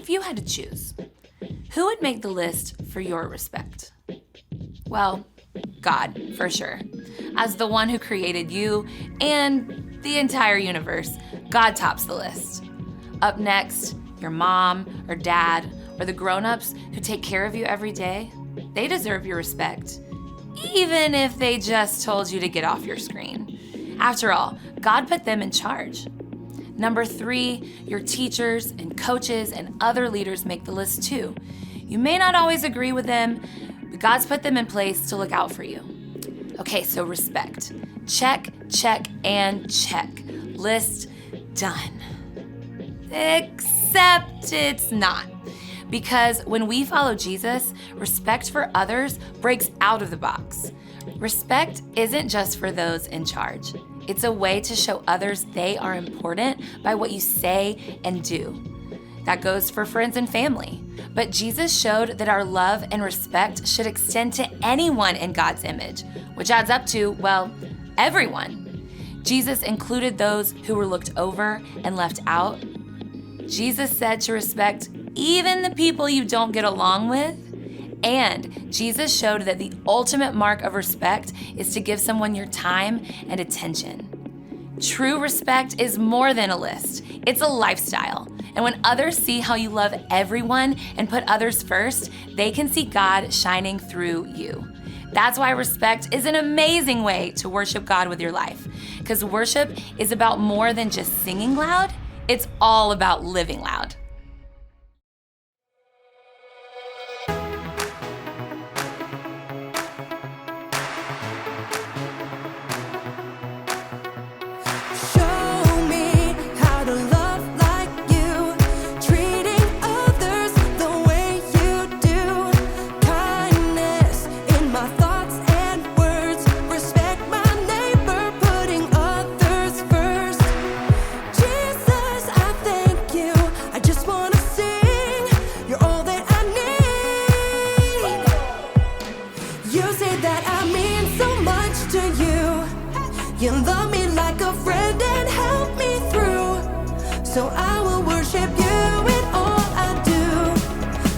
if you had to choose, who would make the list for your respect? Well, God, for sure. As the one who created you and the entire universe, God tops the list. Up next, your mom or dad or the grown-ups who take care of you every day, they deserve your respect, even if they just told you to get off your screen. After all, God put them in charge. Number 3, your teachers and coaches and other leaders make the list too. You may not always agree with them, but God's put them in place to look out for you. Okay, so respect. Check, check, and check. List done. Except it's not. Because when we follow Jesus, respect for others breaks out of the box. Respect isn't just for those in charge. It's a way to show others they are important by what you say and do. That goes for friends and family. But Jesus showed that our love and respect should extend to anyone in God's image, which adds up to, well, everyone. Jesus included those who were looked over and left out. Jesus said to respect even the people you don't get along with. And Jesus showed that the ultimate mark of respect is to give someone your time and attention. True respect is more than a list. It's a lifestyle. And when others see how you love everyone and put others first, they can see God shining through you. That's why respect is an amazing way to worship God with your life. Because worship is about more than just singing loud. It's all about living loud. You love me like a friend and help me through. So I will worship you in all I do.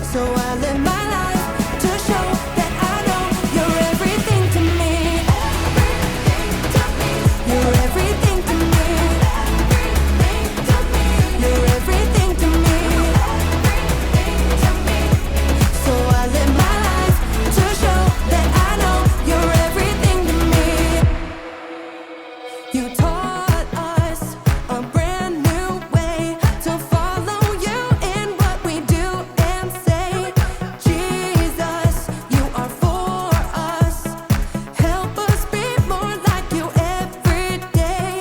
So I live my life to show that I know you're everything to me. You're everything to me. You're everything to me. So I live my life to show that I know you're everything to me. You taught us a brand new way to follow you in what we do and say. Jesus, you are for us. Help us be more like you every day.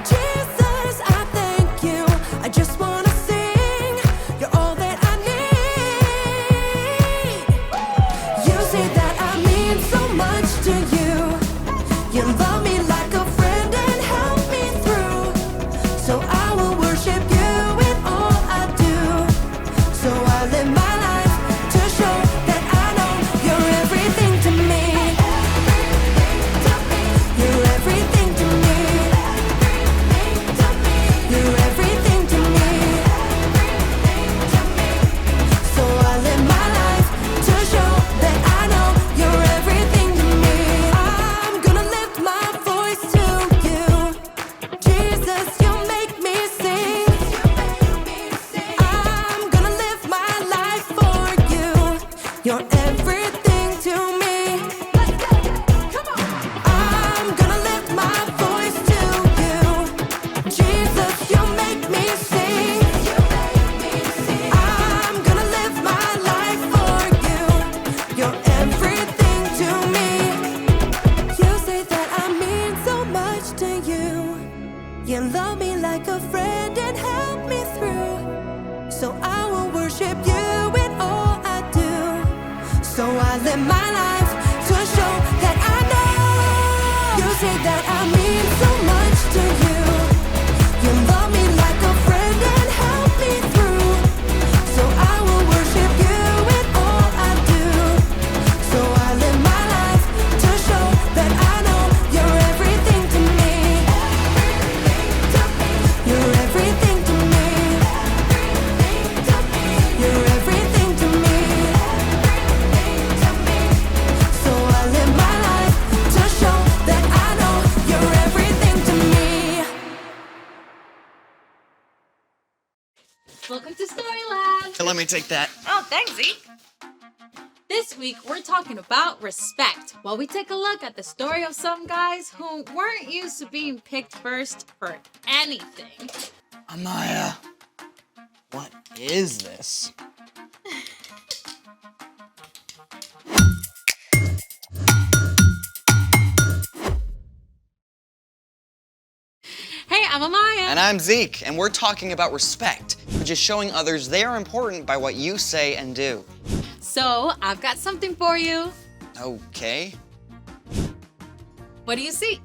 Jesus, I thank you. I just wanna sing. You're all that I need. You say that I mean so much to you. You love me like a friend and help me through. So I will worship you in all I do. So I live my life to show that I know you're everything to me. You're everything to me. You're everything to me. So I live my life to show that I know you're everything to me. I'm gonna lift my voice to you. Jesus, you make me sing. I'm gonna live my life for you. You're everything to me. I'm gonna lift my voice to you. Jesus, you make me sing. I'm gonna live my life for you. You're everything to me. You say that I mean so much to you. You love me like a friend and help me through. So I will worship you in all I do. So I live my life to show that I know. You say that I mean so much to you. You love me like a friend and help me through. So I will worship you in all I do. So I live my life to show that I know you're everything to me. You're everything to me. to Story Lab. Let me take that. Oh, thanks, Zeke. This week, we're talking about respect. While we take a look at the story of some guys who weren't used to being picked first for anything. Amaya, what is this? Hey, I'm Amaya. And I'm Zeke, and we're talking about respect, which is showing others they are important by what you say and do. So, I've got something for you. Okay. What do you see?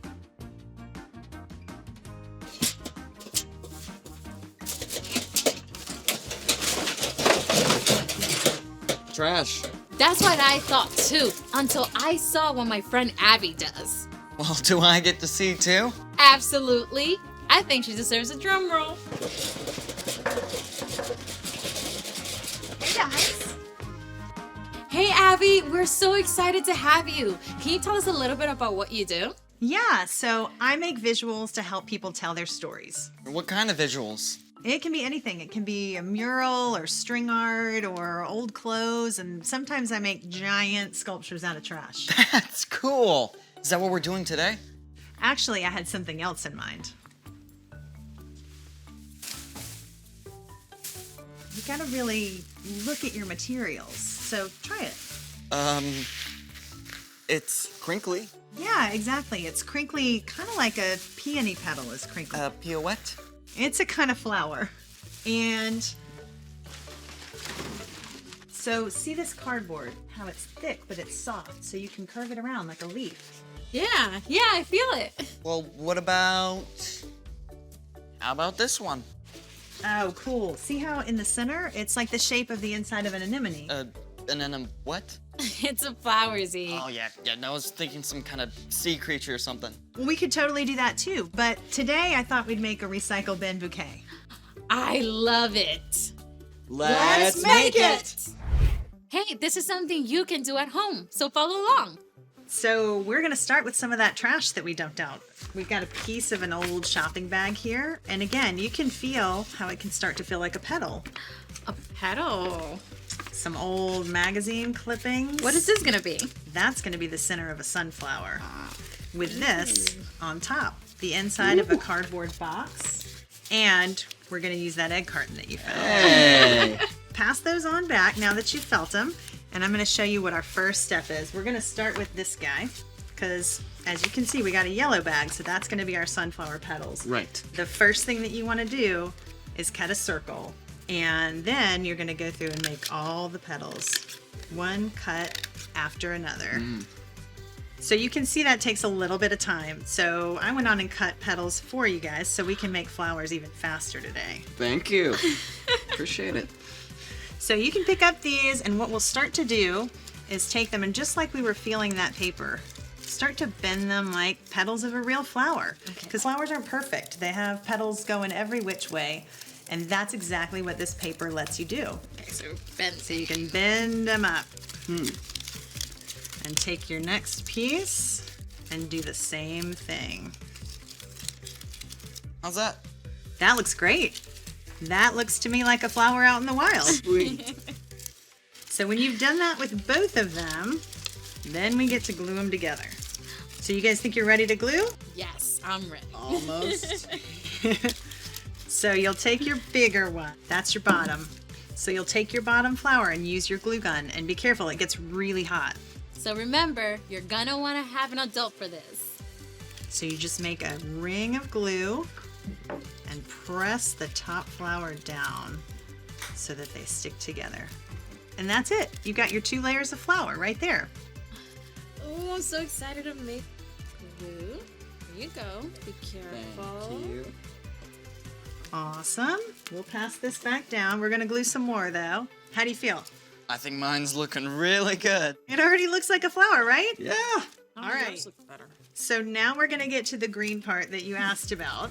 Trash. That's what I thought too, until I saw what my friend Abby does. Well, do I get to see too? Absolutely. I think she deserves a drum roll. Hey guys. Hey Abby, we're so excited to have you. Can you tell us a little bit about what you do? Yeah, so I make visuals to help people tell their stories. What kind of visuals? It can be anything. It can be a mural or string art or old clothes, and sometimes I make giant sculptures out of trash. That's cool. Is that what we're doing today? Actually, I had something else in mind. You gotta really look at your materials, so try it. It's crinkly. Yeah, exactly. It's crinkly, kind of like a peony petal is crinkly. Pirouette? It's a kind of flower. And so see this cardboard, how it's thick, but it's soft, so you can curve it around like a leaf. Yeah, I feel it. Well, how about this one? Oh, cool. See how in the center, it's like the shape of the inside of an anemone. And then what? It's a flower, Z. Oh, yeah, no, I was thinking some kind of sea creature or something. We could totally do that too, but today I thought we'd make a recycle bin bouquet. I love it. Let's make it! Hey, this is something you can do at home, so follow along. So we're gonna start with some of that trash that we dumped out. We've got a piece of an old shopping bag here, and again, you can feel how it can start to feel like a petal. A petal. Some old magazine clippings. What is this gonna be? That's gonna be the center of a sunflower. With this on top, the inside of a cardboard box, and we're gonna use that egg carton that you felt. Hey! Pass those on back now that you've felt them, and I'm gonna show you what our first step is. We're gonna start with this guy, because as you can see, we got a yellow bag, so that's gonna be our sunflower petals. Right. The first thing that you wanna do is cut a circle, and then you're gonna go through and make all the petals, one cut after another. So you can see that takes a little bit of time. So I went on and cut petals for you guys so we can make flowers even faster today. Thank you. Appreciate it. So you can pick up these, and what we'll start to do is take them, and just like we were feeling that paper, start to bend them like petals of a real flower. Because flowers aren't perfect. They have petals going every which way, and that's exactly what this paper lets you do. Okay, so bend. So you can bend them up. And take your next piece and do the same thing. How's that? That looks great. That looks to me like a flower out in the wild. Sweet. So when you've done that with both of them, then we get to glue them together. So you guys think you're ready to glue? Yes, I'm ready. Almost. So you'll take your bigger one. That's your bottom. So you'll take your bottom flower and use your glue gun. And be careful, it gets really hot. So remember, you're gonna wanna have an adult for this. So you just make a ring of glue and press the top flower down so that they stick together. And that's it. You got your 2 layers of flour right there. Oh, I'm so excited to make glue. Here you go. Be careful. Thank you. Awesome. We'll pass this back down. We're gonna glue some more though. How do you feel? I think mine's looking really good. It already looks like a flower, right? Yeah. All right. So now we're gonna get to the green part that you asked about.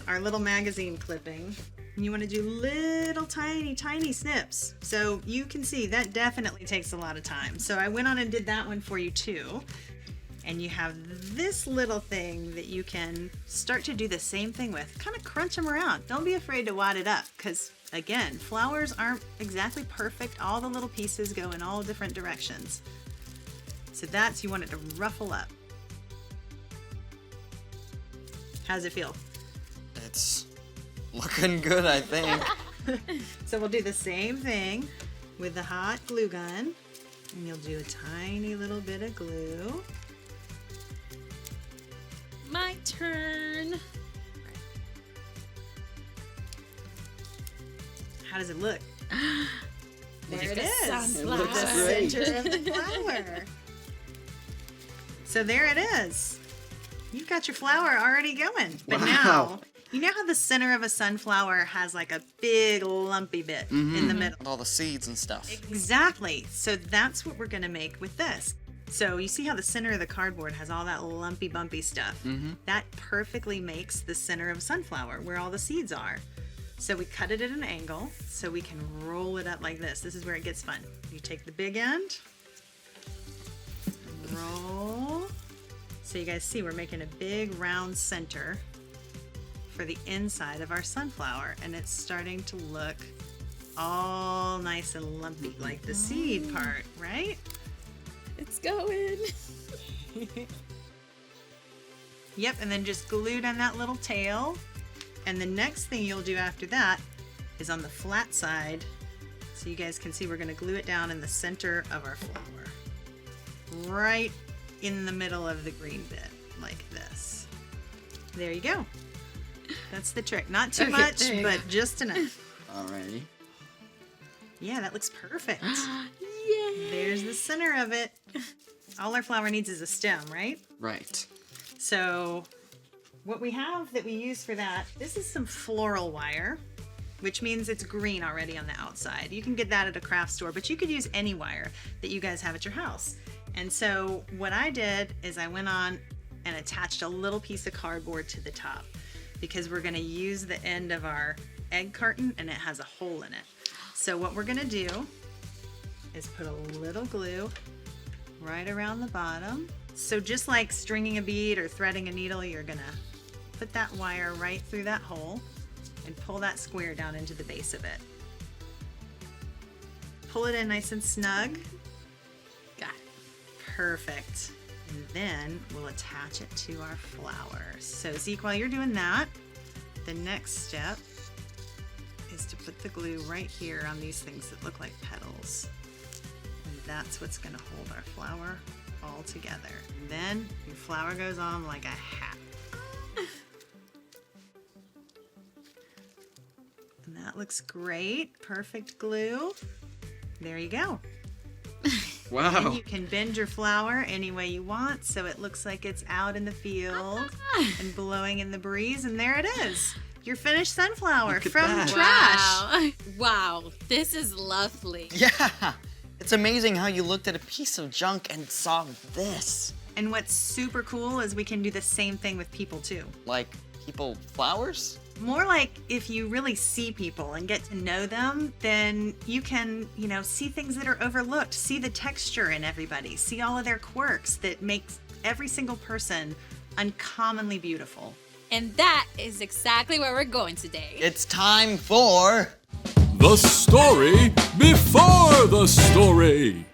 Our little magazine clipping. And you wanna do little tiny snips. So you can see that definitely takes a lot of time. So I went on and did that one for you too. And you have this little thing that you can start to do the same thing with. Kind of crunch them around. Don't be afraid to wad it up because, again, flowers aren't exactly perfect. All the little pieces go in all different directions. So you want it to ruffle up. How does it feel? It's looking good, I think. So we'll do the same thing with the hot glue gun. And you'll do a tiny little bit of glue. My turn. How does it look? There it The is. sunflower. The center of the flower. So there it is. You've got your flower already going. But Wow. now, you know how the center of a sunflower has like a big lumpy bit in the middle? With all the seeds and stuff. Exactly. So that's what we're going to make with this. So you see how the center of the cardboard has all that lumpy bumpy stuff? That perfectly makes the center of a sunflower where all the seeds are. So we cut it at an angle so we can roll it up like this. This is where it gets fun. You take the big end, roll. So you guys see we're making a big round center for the inside of our sunflower, and it's starting to look all nice and lumpy like the seed part, right? It's going. Yep, and then just glue down that little tail. And the next thing you'll do after that is on the flat side. So you guys can see we're gonna glue it down in the center of our flower. Right in the middle of the green bit, like this. There you go. That's the trick. Not too Okay, much, there you but just enough. Alrighty. Yeah, that looks perfect. Yay. There's the center of it. All our flower needs is a stem, right? Right. So what we have that we use for that, this is some floral wire, which means it's green already on the outside. You can get that at a craft store, but you could use any wire that you guys have at your house. And so what I did is I went on and attached a little piece of cardboard to the top because we're gonna use the end of our egg carton and it has a hole in it. So what we're gonna do is put a little glue right around the bottom. So just like stringing a bead or threading a needle, you're gonna put that wire right through that hole and pull that square down into the base of it. Pull it in nice and snug. Got it. Perfect. And then we'll attach it to our flower. So Zeke, while you're doing that, the next step is to put the glue right here on these things that look like petals. And that's what's gonna hold our flower all together. And then your flower goes on like a hat. And that looks great. Perfect glue. There you go. And Wow. you can bend your flower any way you want so it looks like it's out in the field and blowing in the breeze. And there it is. Your finished sunflower Look at from that. trash. Wow. Wow. This is lovely. Yeah! It's amazing how you looked at a piece of junk and saw this. And what's super cool is we can do the same thing with people too. Like, people flowers? More like if you really see people and get to know them, then you can, see things that are overlooked, see the texture in everybody, see all of their quirks that makes every single person uncommonly beautiful. And that is exactly where we're going today. It's time for... The story before the story.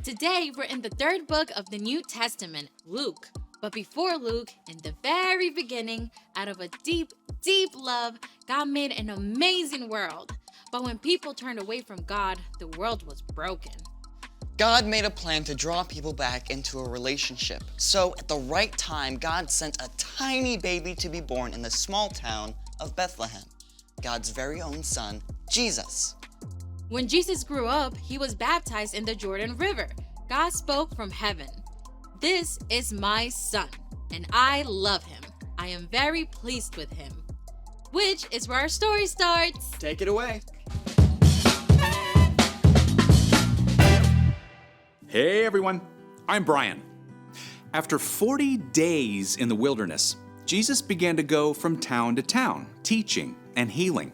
Today, we're in the third book of the New Testament, Luke. But before Luke, in the very beginning, out of a deep, deep love, God made an amazing world. But when people turned away from God, the world was broken. God made a plan to draw people back into a relationship. So, at the right time, God sent a tiny baby to be born in the small town of Bethlehem. God's very own son, Jesus. When Jesus grew up, he was baptized in the Jordan River. God spoke from heaven. This is my son, and I love him. I am very pleased with him. Which is where our story starts. Take it away. Hey everyone, I'm Brian. After 40 days in the wilderness, Jesus began to go from town to town, teaching and healing.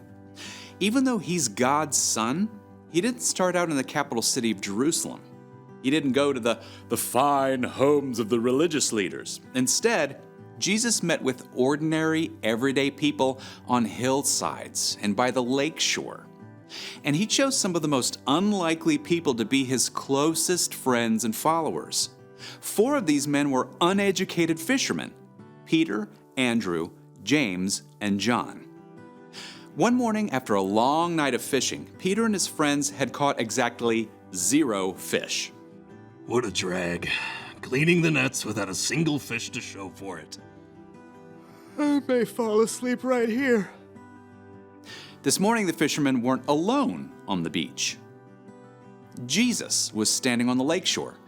Even though he's God's son, he didn't start out in the capital city of Jerusalem. He didn't go to the fine homes of the religious leaders. Instead, Jesus met with ordinary, everyday people on hillsides and by the lake shore. And he chose some of the most unlikely people to be his closest friends and followers. 4 of these men were uneducated fishermen: Peter, Andrew, James, and John. One morning, after a long night of fishing, Peter and his friends had caught exactly 0 fish. What a drag. Cleaning the nets without a single fish to show for it. I may fall asleep right here. This morning, the fishermen weren't alone on the beach. Jesus was standing on the lakeshore,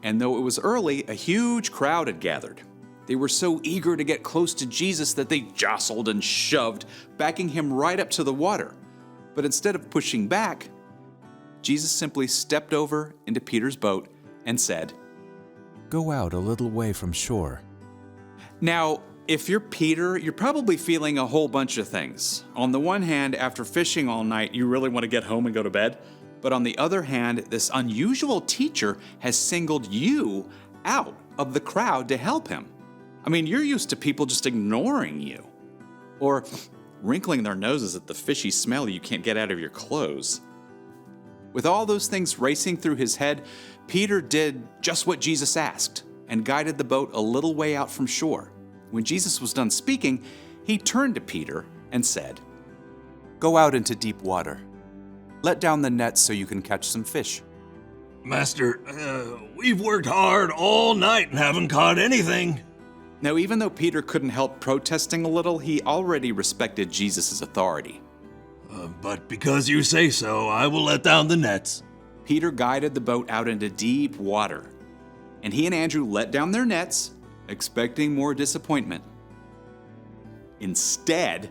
and though it was early, a huge crowd had gathered. They were so eager to get close to Jesus that they jostled and shoved, backing him right up to the water. But instead of pushing back, Jesus simply stepped over into Peter's boat and said, Go out a little way from shore. Now, if you're Peter, you're probably feeling a whole bunch of things. On the one hand, after fishing all night, you really want to get home and go to bed. But on the other hand, this unusual teacher has singled you out of the crowd to help him. I mean, you're used to people just ignoring you, or wrinkling their noses at the fishy smell you can't get out of your clothes. With all those things racing through his head, Peter did just what Jesus asked and guided the boat a little way out from shore. When Jesus was done speaking, he turned to Peter and said, Go out into deep water. Let down the nets so you can catch some fish. Master, we've worked hard all night and haven't caught anything. Now, even though Peter couldn't help protesting a little, he already respected Jesus' authority. But because you say so, I will let down the nets. Peter guided the boat out into deep water, and he and Andrew let down their nets, expecting more disappointment. Instead,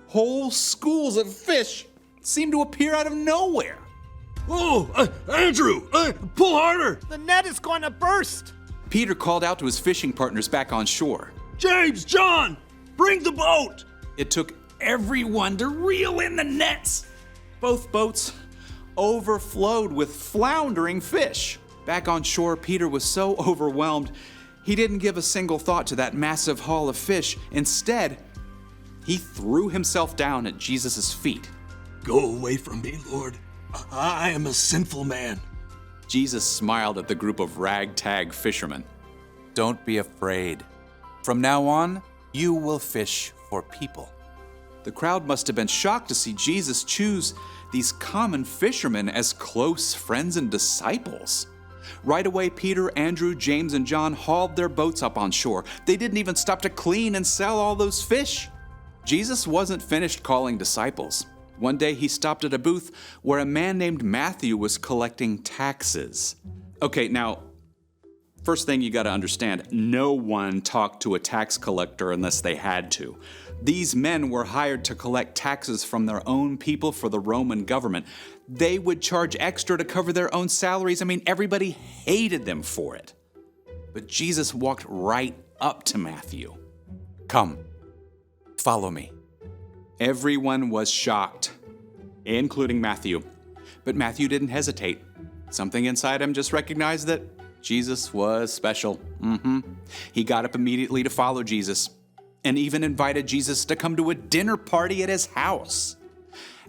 whole schools of fish seemed to appear out of nowhere. Oh, Andrew, pull harder! The net is going to burst! Peter called out to his fishing partners back on shore. James, John, bring the boat! It took everyone to reel in the nets. Both boats overflowed with floundering fish. Back on shore, Peter was so overwhelmed, he didn't give a single thought to that massive haul of fish. Instead, he threw himself down at Jesus' feet. Go away from me, Lord. I am a sinful man. Jesus smiled at the group of ragtag fishermen. Don't be afraid. From now on, you will fish for people. The crowd must have been shocked to see Jesus choose these common fishermen as close friends and disciples. Right away, Peter, Andrew, James, and John hauled their boats up on shore. They didn't even stop to clean and sell all those fish. Jesus wasn't finished calling disciples. One day he stopped at a booth where a man named Matthew was collecting taxes. Okay, now, first thing you gotta understand, no one talked to a tax collector unless they had to. These men were hired to collect taxes from their own people for the Roman government. They would charge extra to cover their own salaries. I mean, everybody hated them for it. But Jesus walked right up to Matthew. Come, follow me. Everyone was shocked, including Matthew. But Matthew didn't hesitate. Something inside him just recognized that Jesus was special. He got up immediately to follow Jesus, and even invited Jesus to come to a dinner party at his house.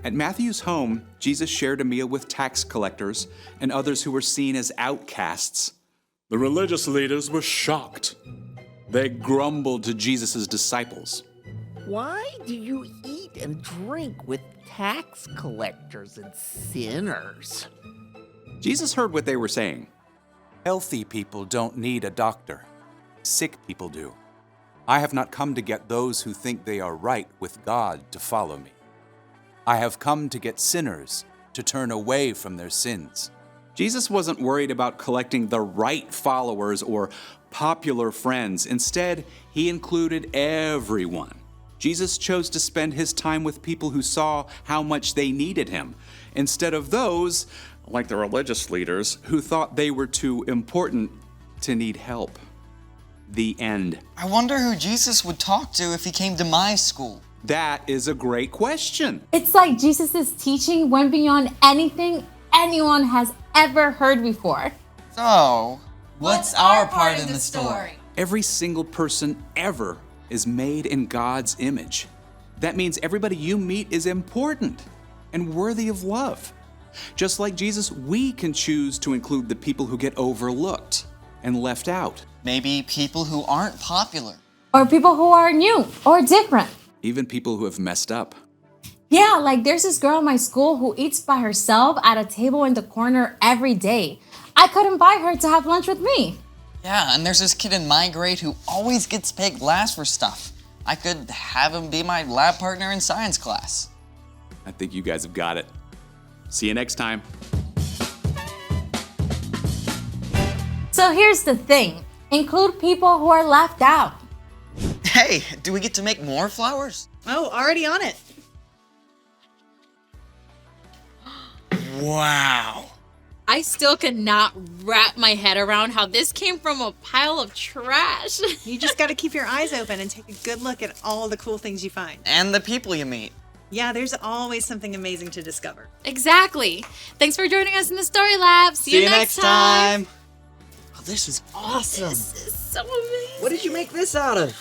At Matthew's home, Jesus shared a meal with tax collectors and others who were seen as outcasts. The religious leaders were shocked. They grumbled to Jesus' disciples. Why do you eat and drink with tax collectors and sinners? Jesus heard what they were saying. Healthy people don't need a doctor. Sick people do. I have not come to get those who think they are right with God to follow me. I have come to get sinners to turn away from their sins. Jesus wasn't worried about collecting the right followers or popular friends. Instead, he included everyone. Jesus chose to spend his time with people who saw how much they needed him, instead of those, like the religious leaders, who thought they were too important to need help. The end. I wonder who Jesus would talk to if he came to my school. That is a great question. It's like Jesus' teaching went beyond anything anyone has ever heard before. So, what's our part in the story? Every single person ever is made in God's image. That means everybody you meet is important and worthy of love. Just like Jesus, we can choose to include the people who get overlooked and left out. Maybe people who aren't popular. Or people who are new or different. Even people who have messed up. Yeah, like there's this girl in my school who eats by herself at a table in the corner every day. I could invite her to have lunch with me. Yeah, and there's this kid in my grade who always gets picked last for stuff. I could have him be my lab partner in science class. I think you guys have got it. See you next time. So here's the thing. Include people who are left out. Hey, do we get to make more flowers? Oh, already on it. Wow. I still cannot wrap my head around how this came from a pile of trash. You just got to keep your eyes open and take a good look at all the cool things you find. And the people you meet. Yeah, there's always something amazing to discover. Exactly. Thanks for joining us in the Story Lab. See you next time. Oh, this is awesome. This is so amazing. What did you make this out of?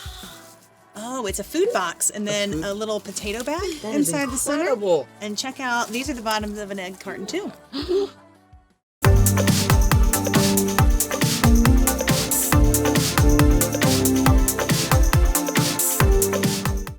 Oh, it's a food box and then a little potato bag That is inside the center. incredible. And check out, these are the bottoms of an egg carton too.